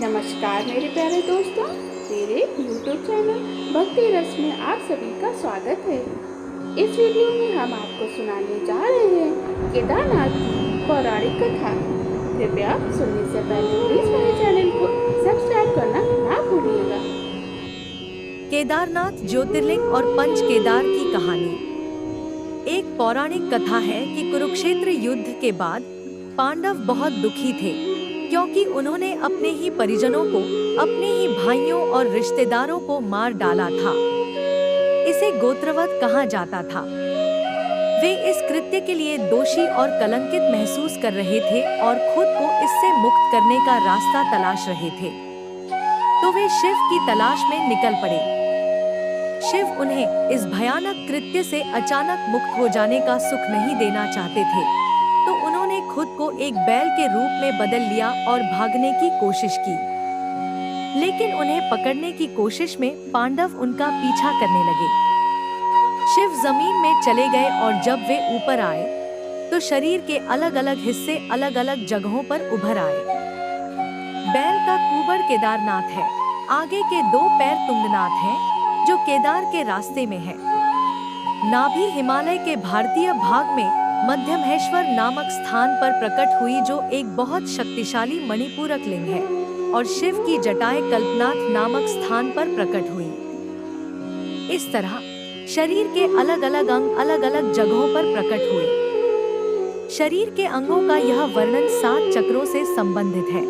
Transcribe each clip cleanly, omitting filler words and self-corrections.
नमस्कार मेरे प्यारे दोस्तों, मेरे YouTube चैनल भक्ति रस में आप सभी का स्वागत है। इस वीडियो में हम आपको सुनाने जा रहे हैं केदारनाथ की पौराणिक कथा। कृपया सुनने से पहले प्लीज मेरे चैनल को सब्सक्राइब करना ना भूलिएगा। केदारनाथ ज्योतिर्लिंग और पंच केदार की कहानी। एक पौराणिक कथा है कि कुरुक्षेत्र युद्ध के बाद पांडव बहुत दुखी थे, क्योंकि उन्होंने अपने ही परिजनों को, अपने ही भाइयों और रिश्तेदारों को मार डाला था। इसे गोत्रवध कहा जाता था। वे इस कृत्य के लिए दोषी और कलंकित महसूस कर रहे थे और खुद को इससे मुक्त करने का रास्ता तलाश रहे थे। तो वे शिव की तलाश में निकल पड़े। शिव उन्हें इस भयानक कृत्य से अचानक मुक्त हो जाने का सुख नहीं देना चाहते थे, तो उन्होंने खुद को एक बैल के रूप में बदल लिया और भागने की कोशिश की। लेकिन उन्हें पकड़ने की कोशिश में पांडव उनका पीछा करने लगे। शिव जमीन में चले गए और जब वे ऊपर आए तो शरीर के अलग अलग हिस्से अलग अलग जगहों पर उभर आए। बैल का कुबड़ केदारनाथ है, आगे के 2 पैर तुंगनाथ हैं, जो केदार के रास्ते में है। नाभि हिमालय के भारतीय भाग में मध्यमहेश्वर नामक स्थान पर प्रकट हुई, जो एक बहुत शक्तिशाली मणिपूरक लिंग है, और शिव की जटाएं कल्पनाथ नामक स्थान पर प्रकट हुई। इस तरह शरीर के अलग अलग अंग अलग अलग जगहों पर प्रकट हुए। शरीर के अंगों का यह वर्णन 7 चक्रों से संबंधित है।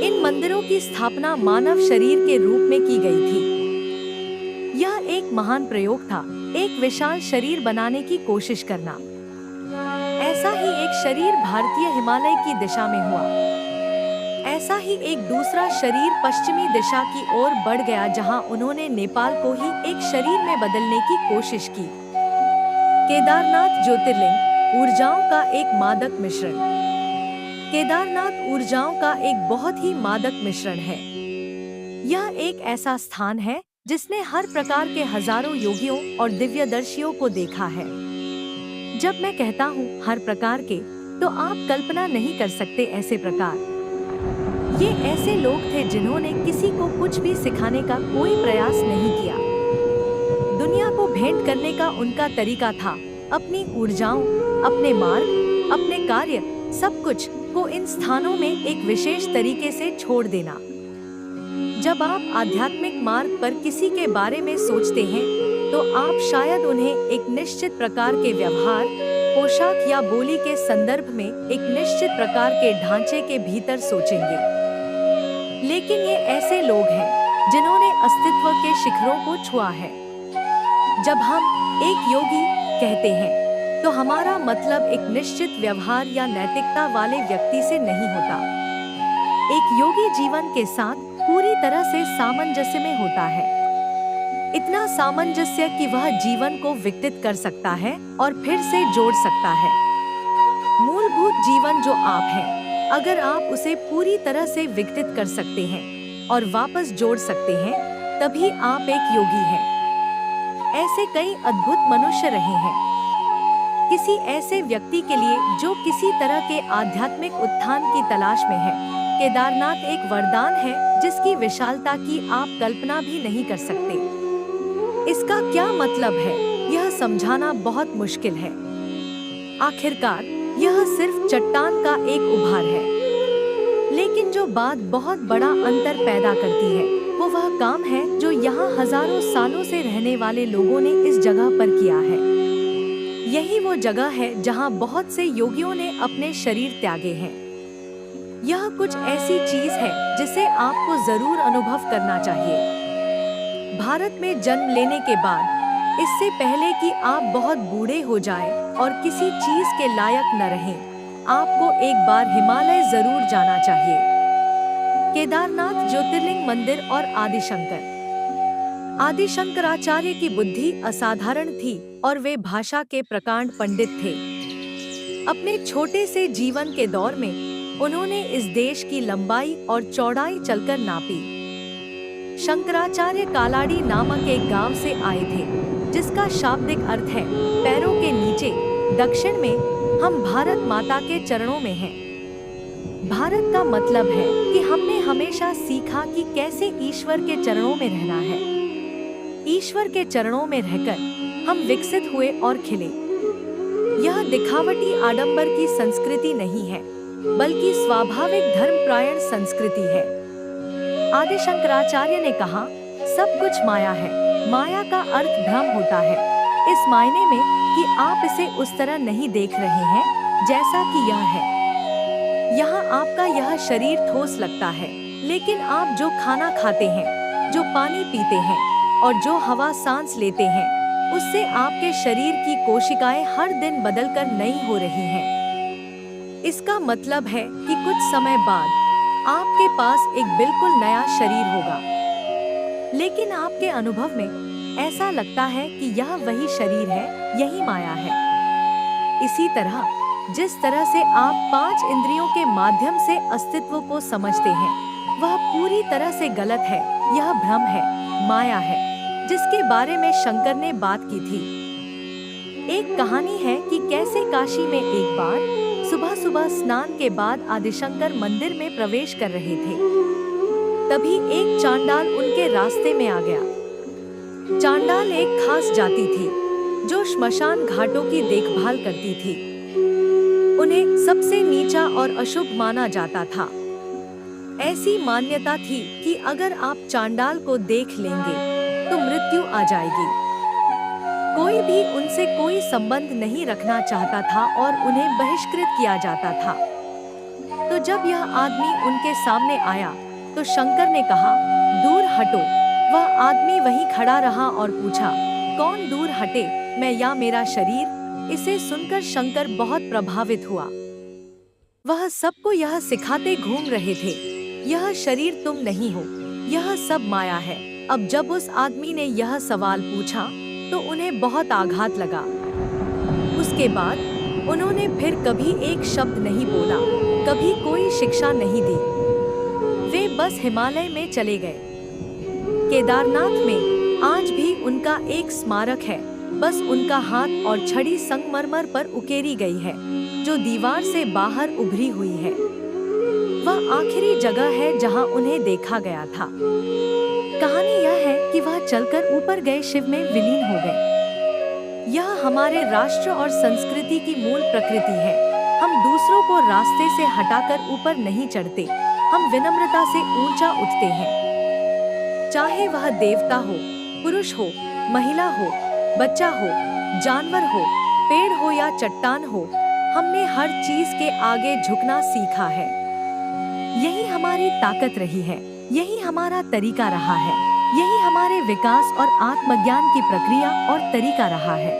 इन मंदिरों की स्थापना मानव शरीर के रूप में की गई थी। यह एक महान प्रयोग था, एक विशाल शरीर बनाने की कोशिश करना। ऐसा ही एक शरीर भारतीय हिमालय की दिशा में हुआ। ऐसा ही एक दूसरा शरीर पश्चिमी दिशा की ओर बढ़ गया, जहां उन्होंने नेपाल को ही एक शरीर में बदलने की कोशिश की। केदारनाथ ज्योतिर्लिंग ऊर्जाओं का एक मादक मिश्रण। केदारनाथ ऊर्जाओं का एक बहुत ही मादक मिश्रण है। यह एक ऐसा स्थान है जिसने हर प्रकार के हजारों योगियों और दिव्यदर्शियों को देखा है। जब मैं कहता हूँ हर प्रकार के, तो आप कल्पना नहीं कर सकते ऐसे प्रकार। ये ऐसे लोग थे जिन्होंने किसी को कुछ भी सिखाने का कोई प्रयास नहीं किया। दुनिया को भेंट करने का उनका तरीका था अपनी ऊर्जाओं, अपने मार्ग, अपने कार्य, सब कुछ को इन स्थानों में एक विशेष तरीके से छोड़ देना। जब आप आध्यात्मिक मार्ग पर किसी के बारे में सोचते हैं, तो आप शायद उन्हें एक निश्चित प्रकार के व्यवहार, पोशाक या बोली के संदर्भ में एक निश्चित प्रकार के ढांचे के भीतर सोचेंगे। लेकिन ये ऐसे लोग हैं जिन्होंने अस्तित्व के शिखरों को छुआ है। जब हम एक योगी कहते हैं, तो हमारा मतलब एक निश्चित व्यवहार या नैतिकता वाले व्यक्ति से नहीं होता। एक योगी जीवन के साथ पूरी तरह से सामंजस्य में होता है। इतना सामंजस्य कि वह जीवन को विकसित कर सकता है और फिर से जोड़ सकता है। मूलभूत जीवन जो आप हैं, अगर आप उसे पूरी तरह से विकसित कर सकते हैं और वापस जोड़ सकते हैं, तभी आप एक योगी हैं। ऐसे कई अद्भुत मनुष्य रहे हैं। किसी ऐसे व्यक्ति के लिए जो किसी तरह के आध्यात्मिक उत्थान की तलाश में है, केदारनाथ एक वरदान है जिसकी विशालता की आप कल्पना भी नहीं कर सकते। इसका क्या मतलब है, यह समझाना बहुत मुश्किल है। आखिरकार यह सिर्फ चट्टान का एक उभार है। लेकिन जो बात बहुत बड़ा अंतर पैदा करती है, वो वह काम है जो यहाँ हजारों सालों से रहने वाले लोगों ने इस जगह पर किया है। यही वो जगह है जहाँ बहुत से योगियों ने अपने शरीर त्यागे हैं। यह कुछ ऐसी चीज है जिसे आपको जरूर अनुभव करना चाहिए। भारत में जन्म लेने के बाद, इससे पहले कि आप बहुत बूढ़े हो जाएं और किसी चीज के लायक न रहें, आपको एक बार हिमालय जरूर जाना चाहिए। केदारनाथ ज्योतिर्लिंग मंदिर और आदि शंकराचार्य की बुद्धि असाधारण थी और वे भाषा के प्रकांड पंडित थे। अपने छोटे से जीवन के दौर में उन्होंने इस देश की लंबाई और चौड़ाई चलकर नापी। शंकराचार्य कालाड़ी नामक एक गांव से आए थे, जिसका शाब्दिक अर्थ है पैरों के नीचे, दक्षिण में। हम भारत माता के चरणों में हैं। भारत का मतलब है कि हमने हमेशा सीखा कि कैसे ईश्वर के चरणों में रहना है। ईश्वर के चरणों में रहकर हम विकसित हुए और खिले। यह दिखावटी आडंबर की संस्कृति नहीं है, बल्कि स्वाभाविक धर्मपरायण संस्कृति है। आदि शंकराचार्य ने कहा, सब कुछ माया है। माया का अर्थ भ्रम होता है, इस मायने में कि आप इसे उस तरह नहीं देख रहे हैं जैसा कि यह है। यहाँ आपका यह शरीर ठोस लगता है, लेकिन आप जो खाना खाते हैं, जो पानी पीते हैं और जो हवा सांस लेते हैं, उससे आपके शरीर की कोशिकाएं हर दिन बदलकर नई हो रही हैं। इसका मतलब है कि कुछ समय बाद आपके पास एक बिल्कुल नया शरीर होगा। लेकिन आपके अनुभव में ऐसा लगता है कि यह वही शरीर है, यही माया है। इसी तरह जिस तरह से आप 5 इंद्रियों के माध्यम से अस्तित्व को समझते हैं, वह पूरी तरह से गलत है। यह भ्रम है, माया है, जिसके बारे में शंकर ने बात की थी। एक कहानी है कि कैसे काशी में एक बार सुबह सुबह स्नान के बाद आदिशंकर मंदिर में प्रवेश कर रहे थे। तभी एक चांडाल उनके रास्ते में आ गया। चांडाल एक खास जाति थी जो श्मशान घाटों की देखभाल करती थी। उन्हें सबसे नीचा और अशुभ माना जाता था। ऐसी मान्यता थी कि अगर आप चांडाल को देख लेंगे तो मृत्यु आ जाएगी। कोई भी उनसे कोई संबंध नहीं रखना चाहता था और उन्हें बहिष्कृत किया जाता था। तो जब यह आदमी उनके सामने आया तो शंकर ने कहा, दूर हटो। वह आदमी वहीं खड़ा रहा और पूछा, कौन दूर हटे, मैं या मेरा शरीर? इसे सुनकर शंकर बहुत प्रभावित हुआ। वह सबको यह सिखाते घूम रहे थे, यह शरीर तुम नहीं हो, यह सब माया है। अब जब उस आदमी ने यह सवाल पूछा तो उन्हें बहुत आघात लगा। उसके बाद उन्होंने फिर कभी एक शब्द नहीं बोला, कभी कोई शिक्षा नहीं दी। वे बस हिमालय में चले गए। केदारनाथ में आज भी उनका एक स्मारक है। बस उनका हाथ और छड़ी संगमरमर पर उकेरी गई है, जो दीवार से बाहर उभरी हुई है। वह आखिरी जगह है जहां उन्हें देखा गया था। कहानी यह है कि वह चलकर ऊपर गए शिव में विलीन हो गए। यह हमारे राष्ट्र और संस्कृति की मूल प्रकृति है। हम दूसरों को रास्ते से हटाकर ऊपर नहीं चढ़ते, हम विनम्रता से ऊंचा उठते हैं। चाहे वह देवता हो, पुरुष हो, महिला हो, बच्चा हो, जानवर हो, पेड़ हो या चट्टान हो, हमने हर चीज के आगे झुकना सीखा है। यही हमारी ताकत रही है, यही हमारा तरीका रहा है, यही हमारे विकास और आत्मज्ञान की प्रक्रिया और तरीका रहा है।